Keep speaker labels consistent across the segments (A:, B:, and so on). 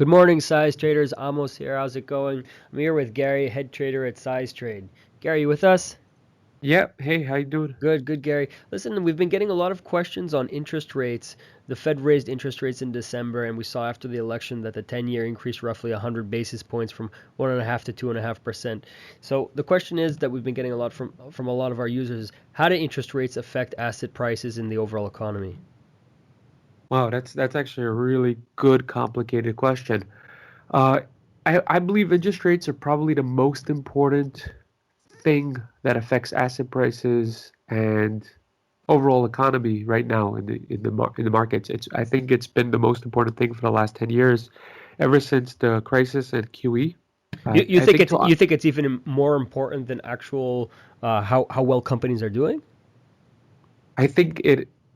A: Good morning, Size Traders. Amos here. How's it going? I'm here with Gary, head trader at SizeTrade. Gary, you with us?
B: Yeah. Hey, how you doing?
A: Good, good, Gary. Listen, we've been getting a lot of questions on interest rates. The Fed raised interest rates in December, and we saw after the election that the 10-year increased roughly 100 basis points from 1.5 to 2.5%. So the question is that we've been getting a lot from a lot of our users is how do interest rates affect asset prices in the overall economy?
B: Wow, that's actually a really good, complicated question. Uh, I believe interest rates are probably the most important thing that affects asset prices and overall economy right now in the markets. I think it's been the most important thing for the last 10 years, ever since the crisis at QE.
A: You
B: I
A: think
B: think
A: it's
B: to
A: you think it's even more important than actual how well companies are doing?
B: I think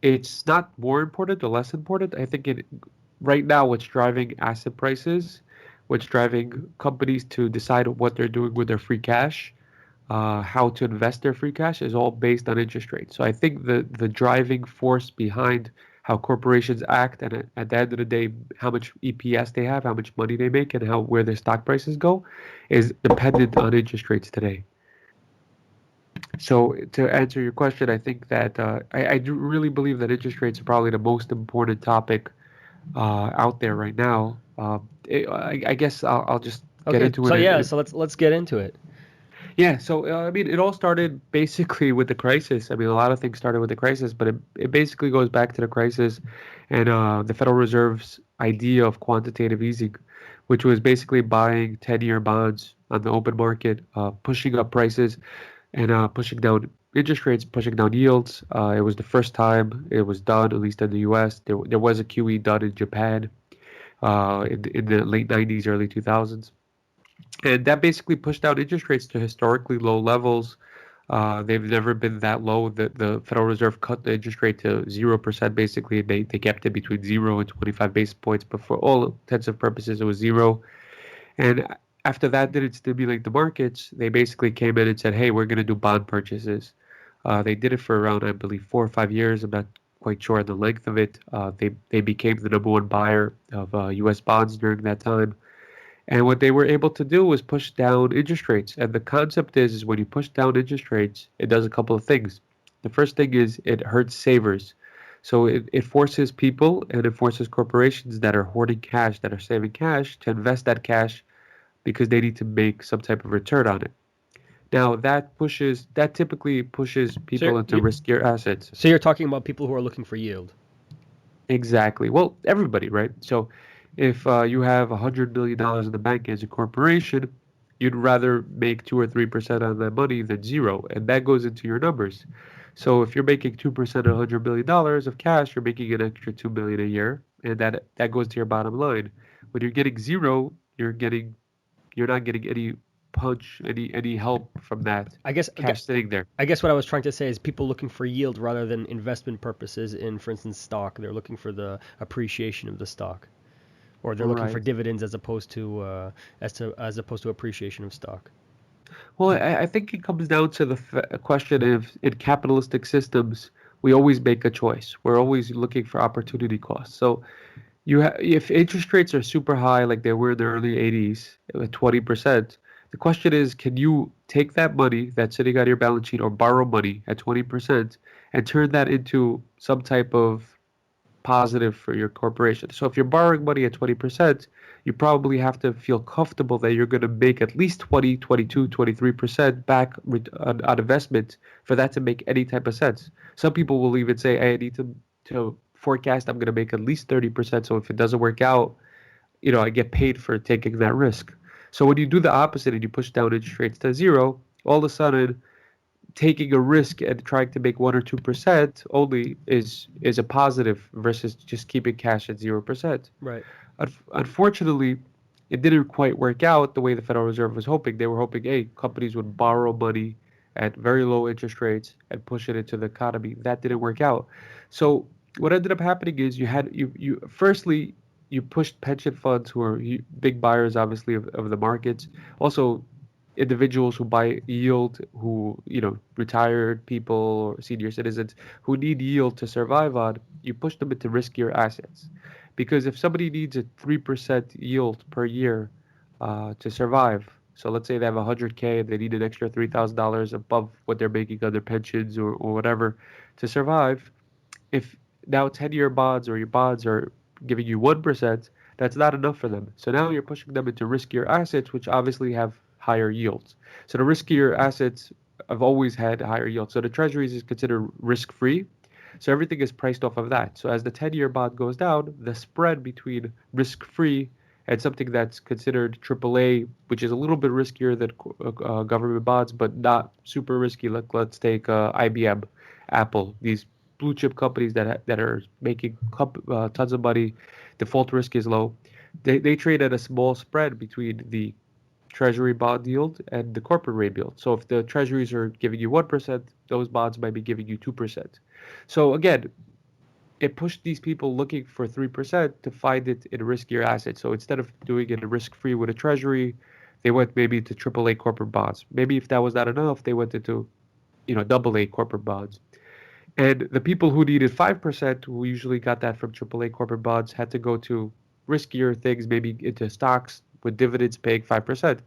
B: it's not more important or less important. I think it right now what's driving asset prices, what's driving companies to decide what they're doing with their free cash, how to invest their free cash is all based on interest rates. So I think the driving force behind how corporations act and at the end of the day, how much EPS they have, how much money they make, and how where their stock prices go, is dependent on interest rates today. So to answer your question, I think that I do really believe that interest rates are probably the most important topic out there right now. I guess I'll just get
A: Okay,
B: into
A: so
B: it.
A: yeah, so let's get into it.
B: Yeah, so I mean, it all started basically with the crisis. I mean, a lot of things started with the crisis, but it basically goes back to the crisis and the Federal Reserve's idea of quantitative easing, which was basically buying 10-year bonds on the open market, pushing up prices and pushing down interest rates, pushing down yields. It was the first time it was done, at least in the U.S. There was a QE done in Japan in the late 90s, early 2000s. And that basically pushed down interest rates to historically low levels. They've never been that low. The Federal Reserve cut the interest rate to 0% basically. They kept it between 0 and 25 basis points, but for all intents and purposes, it was zero. And after that didn't stimulate the markets, they basically came in and said, hey, we're going to do bond purchases. They did it for around, I believe, 4 or 5 years. I'm not quite sure the length of it. They became the number one buyer of U.S. bonds during that time. And what they were able to do was push down interest rates. And the concept is when you push down interest rates, it does a couple of things. The first thing is it hurts savers. So it forces people and it forces corporations that are hoarding cash, that are saving cash, to invest that cash because they need to make some type of return on it. Now that typically pushes
A: So
B: people into
A: you
B: riskier assets.
A: so you're talking about people who are looking for yield.
B: Exactly. Well, everybody, right? So if you have $100 million in the bank as a corporation, you'd rather make 2 or 3% on that money than zero, and that goes into your numbers. So if you're making 2% on $100 million of cash, you're making an extra 2 million a year, and that goes to your bottom line. When you're getting zero, you're not getting any punch, any help from that
A: I guess
B: cash sitting there.
A: I guess what I was trying to say is people looking for yield rather than investment purposes in, for instance, stock. They're looking for the appreciation of the stock, or they're looking for
B: Right.
A: dividends as opposed to appreciation of stock.
B: Well, I think it comes down to the question of in capitalistic systems, we always make a choice. We're always looking for opportunity costs. So if interest rates are super high, like they were in the early 80s, at 20%, the question is, can you take that money that's sitting on your balance sheet or borrow money at 20% and turn that into some type of positive for your corporation. So if you're borrowing money at 20%, you probably have to feel comfortable that you're going to make at least 20, 22, 23% back on investment for that to make any type of sense. Some people will even say, hey, I need to forecast I'm going to make at least 30%. So if it doesn't work out, I get paid for taking that risk. So when you do the opposite and you push down interest rates to zero, all of a sudden taking a risk and trying to make 1 or 2% only is a positive versus just keeping cash at 0%.
A: Right.
B: Unfortunately, it didn't quite work out the way the Federal Reserve was hoping. They were hoping, hey, companies would borrow money at very low interest rates and push it into the economy. That didn't work out. So what ended up happening is you firstly you pushed pension funds who are big buyers obviously of the markets. Also individuals who buy yield, who retired people or senior citizens who need yield to survive on, you push them into riskier assets. Because if somebody needs a 3% yield per year to survive, so let's say they have 100K and they need an extra $3,000 above what they're making on their pensions or whatever to survive, if now 10-year bonds or your bonds are giving you 1%, that's not enough for them. So now you're pushing them into riskier assets, which obviously have higher yields. So the riskier assets have always had higher yields. So the treasuries is considered risk-free. So everything is priced off of that. So as the 10-year bond goes down, the spread between risk-free and something that's considered AAA, which is a little bit riskier than government bonds, but not super risky. Let's take IBM, Apple, these blue chip companies that are making tons of money. Default risk is low. They trade at a small spread between the treasury bond yield and the corporate rate yield. So if the treasuries are giving you 1%, those bonds might be giving you 2%. So again, it pushed these people looking for 3% to find it in riskier assets. So instead of doing it risk-free with a treasury, they went maybe to AAA corporate bonds. Maybe if that was not enough, they went into, AA corporate bonds. And the people who needed 5%, who usually got that from AAA corporate bonds, had to go to riskier things, maybe into stocks with dividends paying 5%.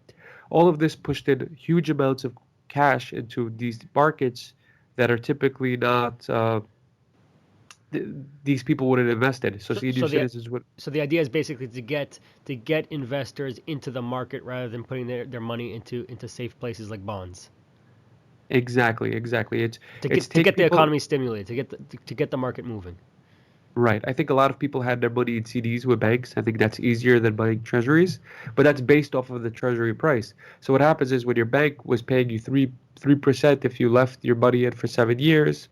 B: All of this pushed in huge amounts of cash into these markets that are typically not these people wouldn't invest in. So
A: So,
B: senior
A: so the
B: citizens would.
A: so the idea is basically to get investors into the market rather than putting their money into safe places like bonds.
B: Exactly, exactly.
A: To
B: It's
A: get to
B: take
A: get the
B: people.
A: economy stimulated, to get the market moving.
B: Right. I think a lot of people had their money in CDs with banks. I think that's easier than buying treasuries, but that's based off of the treasury price. So what happens is when your bank was paying you 3% if you left your money in for 7 years,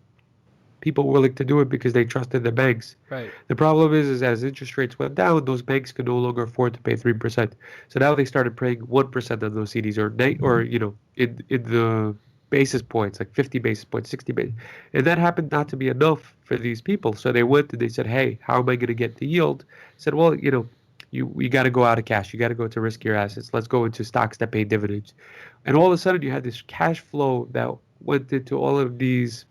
B: people were willing to do it because they trusted the banks.
A: Right.
B: The problem is as interest rates went down, those banks could no longer afford to pay 3%. So now they started paying 1% on those CDs, or in the basis points, like 50 basis points, 60 basis. And that happened not to be enough for these people. So they went and they said, "Hey, how am I going to get the yield?" I said, "Well, you got to go out of cash. You got to go to riskier assets. Let's go into stocks that pay dividends." And all of a sudden, you had this cash flow that went into all of these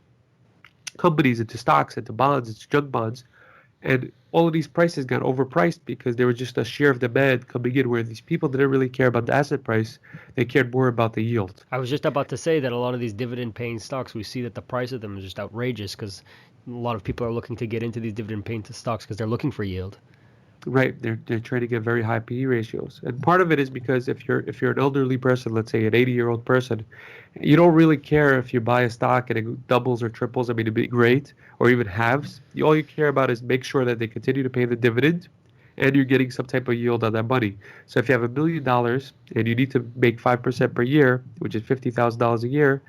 B: companies, into stocks, into bonds, into junk bonds, and all of these prices got overpriced because there was just a sheer of demand coming in where these people didn't really care about the asset price. They cared more about the yield.
A: I was just about to say that a lot of these dividend-paying stocks, we see that the price of them is just outrageous because a lot of people are looking to get into these dividend-paying stocks because they're looking for yield.
B: Right, they're trading at very high PE ratios, and part of it is because if you're an elderly person, let's say an 80-year-old person, you don't really care if you buy a stock and it doubles or triples. I mean, it'd be great, or even halves. All you care about is make sure that they continue to pay the dividend, and you're getting some type of yield on that money. So if you have $1 million and you need to make 5% per year, which is $50,000 a year,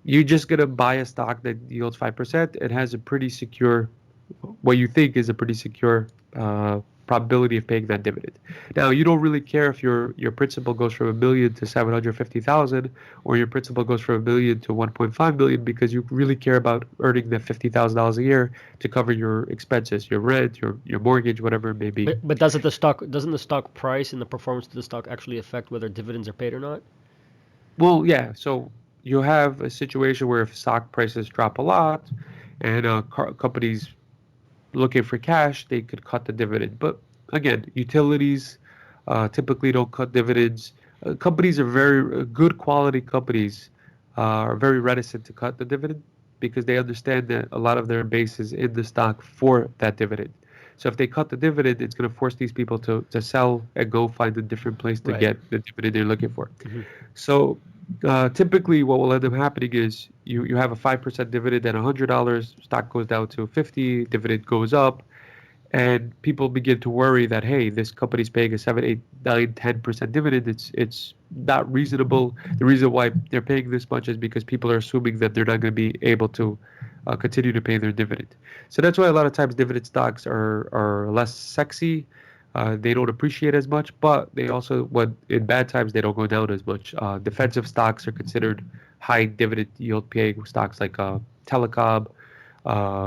B: you're just gonna buy a stock that yields 5%. It has a pretty secure, what you think is a pretty secure probability of paying that dividend. Now, you don't really care if your principal goes from 1 million to 750,000, or your principal goes from 1 million to 1.5 million, because you really care about earning that $50,000 a year to cover your expenses, your rent, your mortgage, whatever it may be.
A: But doesn't the stock price and the performance of the stock actually affect whether dividends are paid or not?
B: Well, yeah. So you have a situation where if stock prices drop a lot and companies looking for cash, they could cut the dividend. But again, utilities typically don't cut dividends. Companies are very good quality companies are very reticent to cut the dividend because they understand that a lot of their base is in the stock for that dividend. So if they cut the dividend, it's going to force these people to sell and go find a different place to
A: Right.
B: get the dividend they're looking for.
A: Hmm.
B: So typically, what will end up happening is you have a 5% dividend at $100, stock goes down to 50, dividend goes up, and people begin to worry that, hey, this company's paying a 7, 8, 9, 10% dividend. It's not reasonable. The reason why they're paying this much is because people are assuming that they're not going to be able to continue to pay their dividend. So that's why a lot of times dividend stocks are less sexy. They don't appreciate as much, but they also, when in bad times, they don't go down as much. Defensive stocks are considered high dividend yield paying stocks like telecom,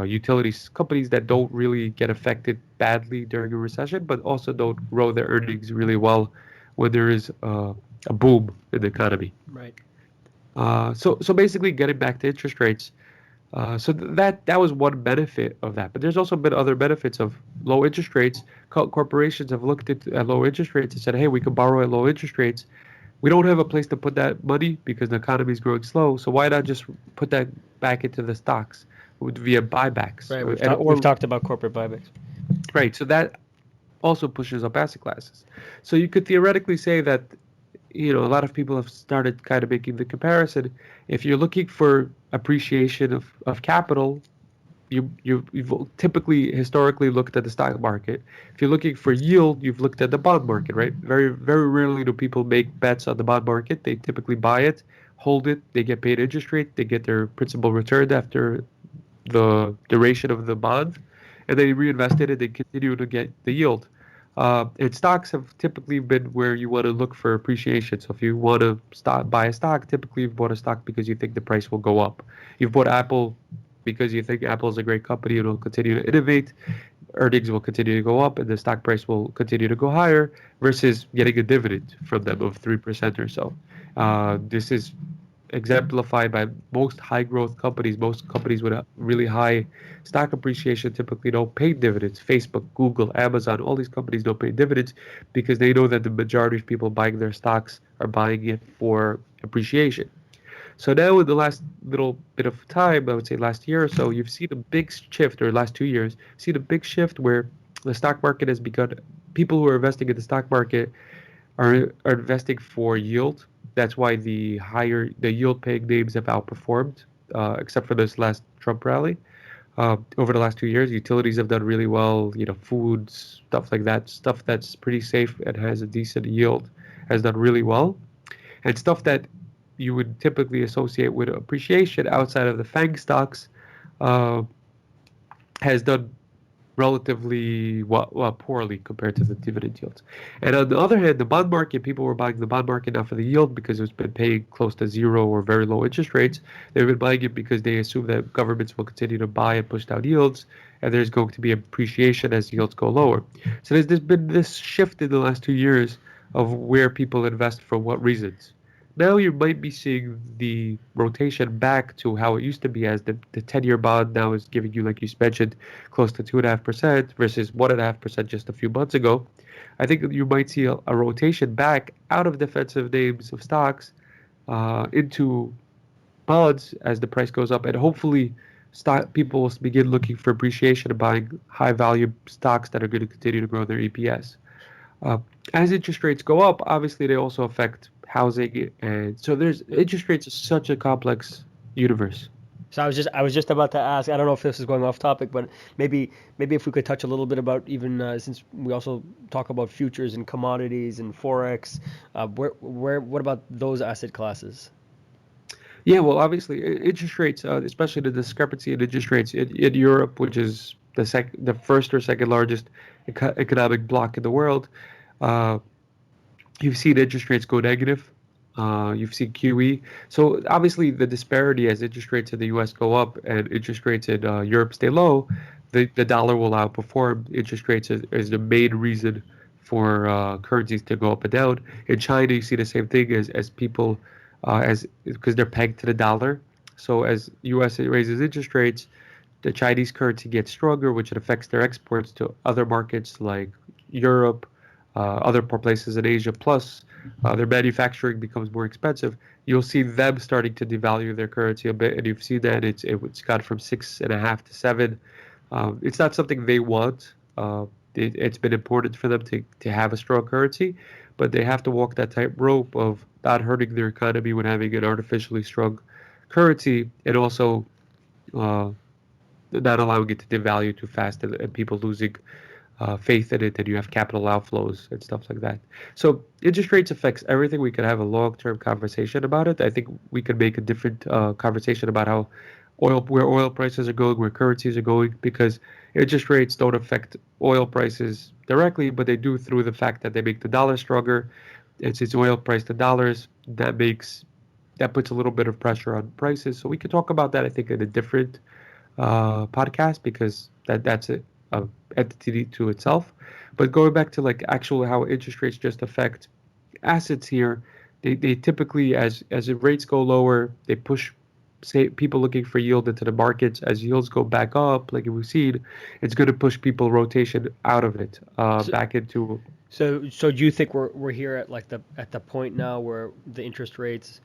B: utilities, companies that don't really get affected badly during a recession, but also don't grow their earnings really well when there is a boom in the economy.
A: Right.
B: So basically, getting back to interest rates, So that was one benefit of that. But there's also been other benefits of low interest rates. Corporations have looked at low interest rates and said, hey, we could borrow at low interest rates. We don't have a place to put that money because the economy is growing slow. So why not just put that back into the stocks via buybacks?
A: Right.
B: And
A: We've
B: or
A: talked about corporate buybacks.
B: right. So that also pushes up asset classes. So you could theoretically say that a lot of people have started kind of making the comparison. If you're looking for appreciation of capital, you've typically historically looked at the stock market. If you're looking for yield, you've looked at the bond market, right? Very very rarely do people make bets on the bond market. They typically buy it, hold it, they get paid interest rate, they get their principal returned after the duration of the bond, and they reinvest it and they continue to get the yield. And stocks have typically been where you want to look for appreciation. So if you want to buy a stock, typically you've bought a stock because you think the price will go up. You've bought Apple because you think Apple is a great company and will continue to innovate. Earnings will continue to go up and the stock price will continue to go higher versus getting a dividend from them of 3% or so. This is exemplified by most high growth companies. Most companies with a really high stock appreciation typically don't pay dividends. Facebook, Google, Amazon, all these companies don't pay dividends because they know that the majority of people buying their stocks are buying it for appreciation. So now in the last little bit of time, I would say last year or so, you've seen a big shift, or last 2 years, seen a big shift where the stock market has begun. People who are investing in the stock market are investing for yield. That's why the yield paying names have outperformed, except for this last Trump rally. Over the last 2 years, utilities have done really well. Foods, stuff like that, stuff that's pretty safe and has a decent yield, has done really well. And stuff that you would typically associate with appreciation outside of the FANG stocks uh, has done relatively poorly compared to the dividend yields. And on the other hand, the bond market, people were buying the bond market not for the yield because it's been paying close to zero or very low interest rates. They've been buying it because they assume that governments will continue to buy and push down yields, and there's going to be appreciation as yields go lower. So there's been this shift in the last 2 years of where people invest for what reasons. Now you might be seeing the rotation back to how it used to be, as the 10-year bond now is giving you, like you mentioned, close to 2.5% versus 1.5% just a few months ago. I think you might see a rotation back out of defensive names of stocks into bonds as the price goes up, and hopefully people will begin looking for appreciation and buying high value stocks that are going to continue to grow their EPS. Uh, as interest rates go up, obviously they also affect housing, and so there's interest rates is such a complex universe.
A: So I was just about to ask. I don't know if this is going off topic, but maybe if we could touch a little bit about, even since we also talk about futures and commodities and forex, what about those asset classes?
B: Yeah, well, obviously interest rates, especially the discrepancy in interest rates in Europe, which is the first or second largest economic bloc in the world. Uh, you've seen interest rates go negative. You've seen QE. So obviously the disparity as interest rates in the U.S. go up and interest rates in Europe stay low, the dollar will outperform interest rates is the main reason for currencies to go up and down. In China, you see the same thing as people as because they're pegged to the dollar. So as U.S. raises interest rates, the Chinese currency gets stronger, which affects their exports to other markets like Europe, other places in Asia. Plus, their manufacturing becomes more expensive. You'll see them starting to devalue their currency a bit, and you've seen that it's gone from 6.5 to 7. It's not something they want. It's been important for them to have a strong currency, but they have to walk that tightrope of not hurting their economy when having an artificially strong currency, and also uh, not allowing it to devalue too fast and people losing faith in it, and you have capital outflows and stuff like that. So interest rates affects everything. We could have a long-term conversation about it. I think we could make a different conversation about where oil prices are going, where currencies are going, because interest rates don't affect oil prices directly, but they do through the fact that they make the dollar stronger. It's oil priced in dollars. That puts a little bit of pressure on prices. So we could talk about that, I think, in a different podcast, because that's a entity to itself. But going back to like actually how interest rates just affect assets here, they typically, as the rates go lower, they push say people looking for yield into the markets. As yields go back up, like we've seen, it's going to push people rotation out of it,
A: So,
B: back into.
A: so do you think we're here at like the point now where the interest rates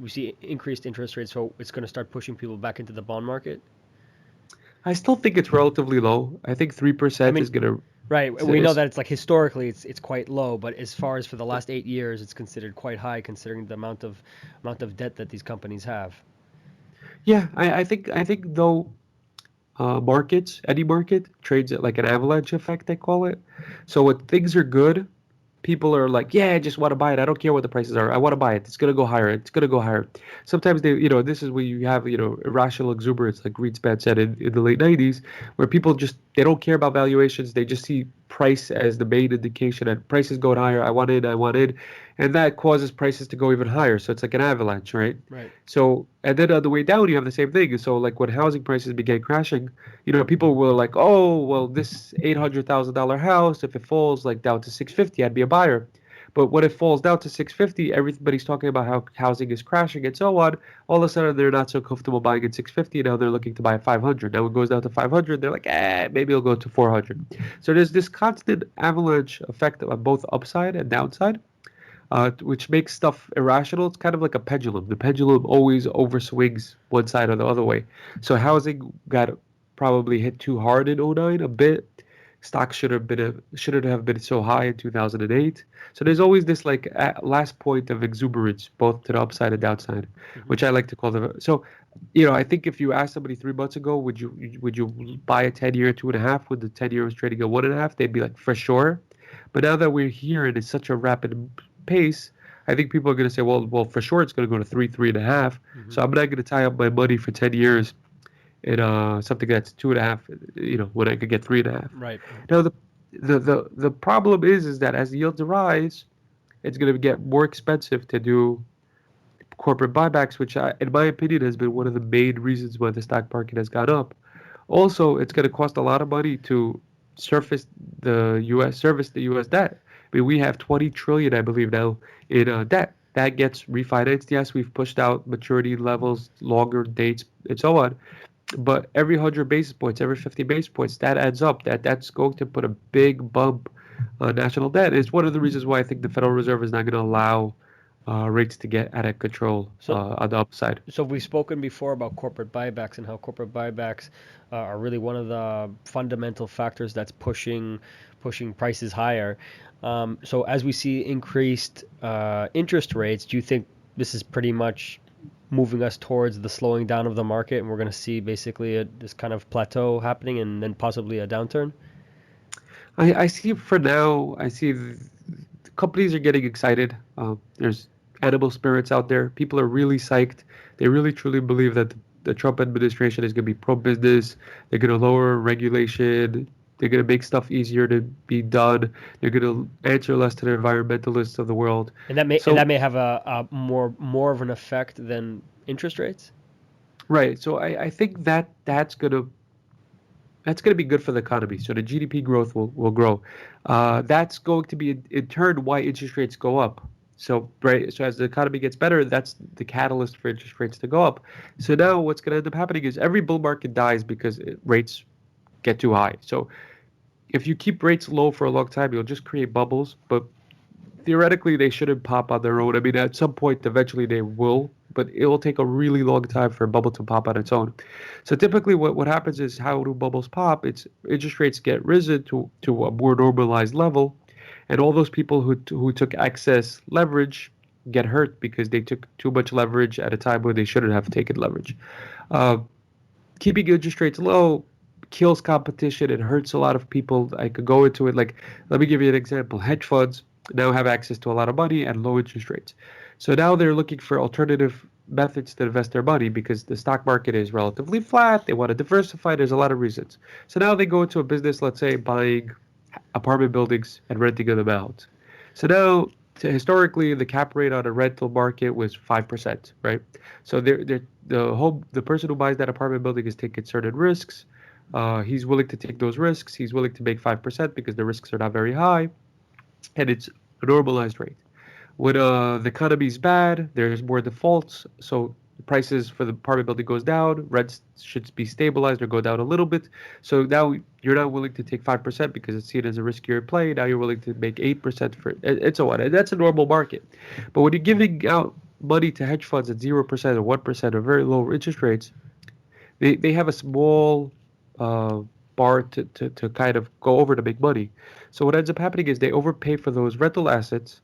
A: we see increased interest rates, so it's going to start pushing people back into the bond market?
B: I still think it's relatively low. I think three
A: I
B: percent
A: mean,
B: is going
A: right,
B: to.
A: we know that it's like historically it's quite low, but as far as for the last 8 years, it's considered quite high considering the amount of debt that these companies have.
B: Yeah, I think though, markets, any market trades at like an avalanche effect, they call it. So when things are good, people are like, yeah, I just want to buy it. I don't care what the prices are. I want to buy it. It's gonna go higher. It's gonna go higher. Sometimes this is where you have, irrational exuberance, like Greenspan said in the late 90s, where people just they don't care about valuations. They just see price as the main indication, and prices going higher. I want in, and that causes prices to go even higher. So it's like an avalanche, right?
A: Right.
B: So, and then on the way down, you have the same thing. So, like when housing prices began crashing, people were like, "Oh, well, this $800,000 house, if it falls like down to 650, I'd be a buyer." But when it falls down to 650, everybody's talking about how housing is crashing and so on. All of a sudden, they're not so comfortable buying at 650. Now they're looking to buy at 500. Now it goes down to 500. They're like, maybe it'll go to 400. So there's this constant avalanche effect on both upside and downside, which makes stuff irrational. It's kind of like a pendulum. The pendulum always overswings one side or the other way. So housing got probably hit too hard in '09 a bit. Stocks shouldn't have been so high in 2008. So there's always this like last point of exuberance, both to the upside and downside,
A: Hmm.
B: which I like to call the. So, I think if you asked somebody 3 months ago, would you buy a 10-year 2.5 when the 10-year was trading at 1.5? They'd be like, for sure. But now that we're here and it's such a rapid pace, I think people are going to say, well, for sure it's going to go to 3.5.
A: Hmm.
B: So I'm not going to tie up my money for 10 years in something that's 2.5. When I could get 3.5.
A: Right. Right.
B: Now the problem is that as the yields rise, it's going to get more expensive to do corporate buybacks, which in my opinion has been one of the main reasons why the stock market has gone up. Also, it's going to cost a lot of money to surface service the U.S. debt. I mean, we have 20 trillion, I believe now, in debt. That gets refinanced. Yes, we've pushed out maturity levels, longer dates, and so on. But every 100 basis points, every 50 basis points, that adds up. That's going to put a big bump on national debt. It's one of the reasons why I think the Federal Reserve is not going to allow rates to get out of control
A: So
B: on the upside.
A: So we've spoken before about corporate buybacks and how corporate buybacks are really one of the fundamental factors that's pushing prices higher. So as we see increased interest rates, do you think this is pretty much moving us towards the slowing down of the market, and we're going to see basically this kind of plateau happening and then possibly a downturn?
B: I see for now, I see the companies are getting excited. There's animal spirits out there. People are really psyched. They really truly believe that the Trump administration is going to be pro-business. They're going to lower regulation. They're going to make stuff easier to be done. They're going to answer less to the environmentalists of the world.
A: And that
B: So,
A: may have a more of an effect than interest rates.
B: right. So I think that's going to be good for the economy. So the GDP growth will grow. That's going to be in turn why interest rates go up. So right, so as the economy gets better, that's the catalyst for interest rates to go up. So now what's going to end up happening is every bull market dies because rates get too high. So if you keep rates low for a long time, you'll just create bubbles. But theoretically they shouldn't pop on their own. I mean, at some point, eventually they will, but it will take a really long time for a bubble to pop on its own. So typically, what happens is how do bubbles pop? It's interest rates get risen to a more normalized level, and all those people who took excess leverage get hurt because they took too much leverage at a time when they shouldn't have taken leverage. Uh, Keeping interest rates low kills competition. It hurts a lot of people. I could go into it. Like, let me give you an example. Hedge funds now have access to a lot of money and low interest rates. So now they're looking for alternative methods to invest their money because the stock market is relatively flat. They want to diversify. There's a lot of reasons. So now they go into a business, let's say buying apartment buildings and renting them out. So now, historically, the cap rate on a rental market was 5%, right? So the person who buys that apartment building is taking certain risks. He's willing to take those risks. He's willing to make 5% because the risks are not very high, and it's a normalized rate. When the economy is bad, there's more defaults. So The prices for the apartment building goes down, rents should be stabilized or go down a little bit. So now you're not willing to take 5% because it's seen as a riskier play. Now you're willing to make 8% for and so on. And that's a normal market. But when you're giving out money to hedge funds at 0% or 1% or very low interest rates, they have a small uh, bar to kind of go over to make money. So what ends up happening is they overpay for those rental assets,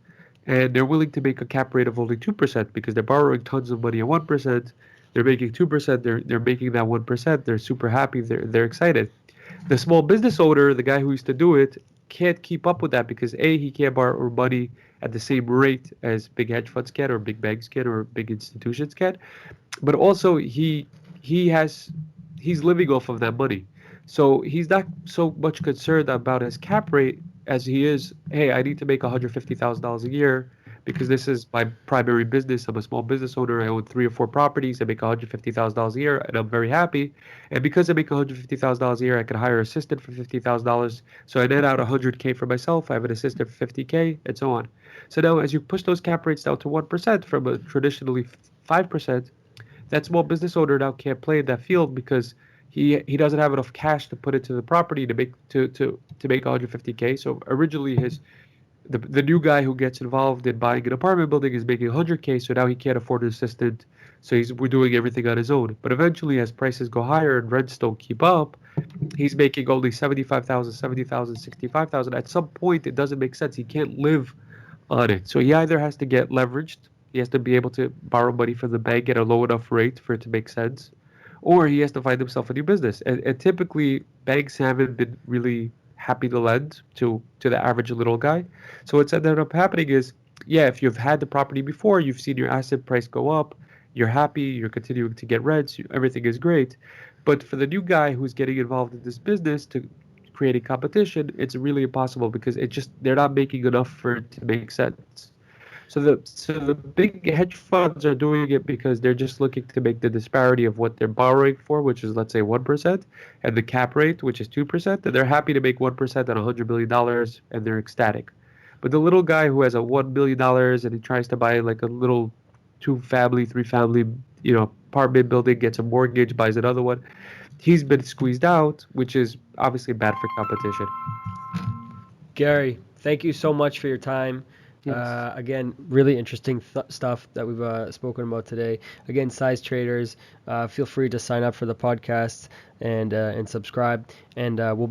B: and they're willing to make a cap rate of only 2% because they're borrowing tons of money at 1%. They're making 2%. They're making that 1%. They're super happy. They're excited. The small business owner, the guy who used to do it, can't keep up with that because A, he can't borrow money at the same rate as big hedge funds can or big banks can or big institutions can, but also he has he's living off of that money. So he's not so much concerned about his cap rate as he is, hey, I need to make $150,000 a year because this is my primary business. I'm a small business owner. I own 3 or 4 properties. I make $150,000 a year and I'm very happy. And because I make $150,000 a year, I can hire an assistant for $50,000. So I net out 100K for myself. I have an assistant for 50K and so on. So now as you push those cap rates down to 1% from a traditionally 5%, that small business owner now can't play in that field because he doesn't have enough cash to put into the property to make 150K. So originally the new guy who gets involved in buying an apartment building is making 100K. So now he can't afford an assistant. So we're doing everything on his own. But eventually, as prices go higher and rents don't keep up, he's making only 75,000, 70,000, 65,000. At some point, it doesn't make sense. He can't live on it. So he either has to get leveraged, he has to be able to borrow money from the bank at a low enough rate for it to make sense, or he has to find himself a new business. And typically, banks haven't been really happy to lend to the average little guy. So what's ended up happening is, yeah, if you've had the property before, you've seen your asset price go up, you're happy, you're continuing to get rents, everything is great. But for the new guy who's getting involved in this business to creating competition, it's really impossible because they're not making enough for it to make sense. So the big hedge funds are doing it because they're just looking to make the disparity of what they're borrowing for, which is let's say 1%, and the cap rate, which is 2%, and they're happy to make 1% on $100 billion and they're ecstatic. But the little guy who has a $1 billion and he tries to buy like a little 2 family, 3 family, apartment building, gets a mortgage, buys another one, he's been squeezed out, which is obviously bad for competition.
A: Gary, thank you so much for your time.
B: Yes.
A: Again, really interesting stuff that we've spoken about today. Again, size traders, feel free to sign up for the podcast and subscribe, and we'll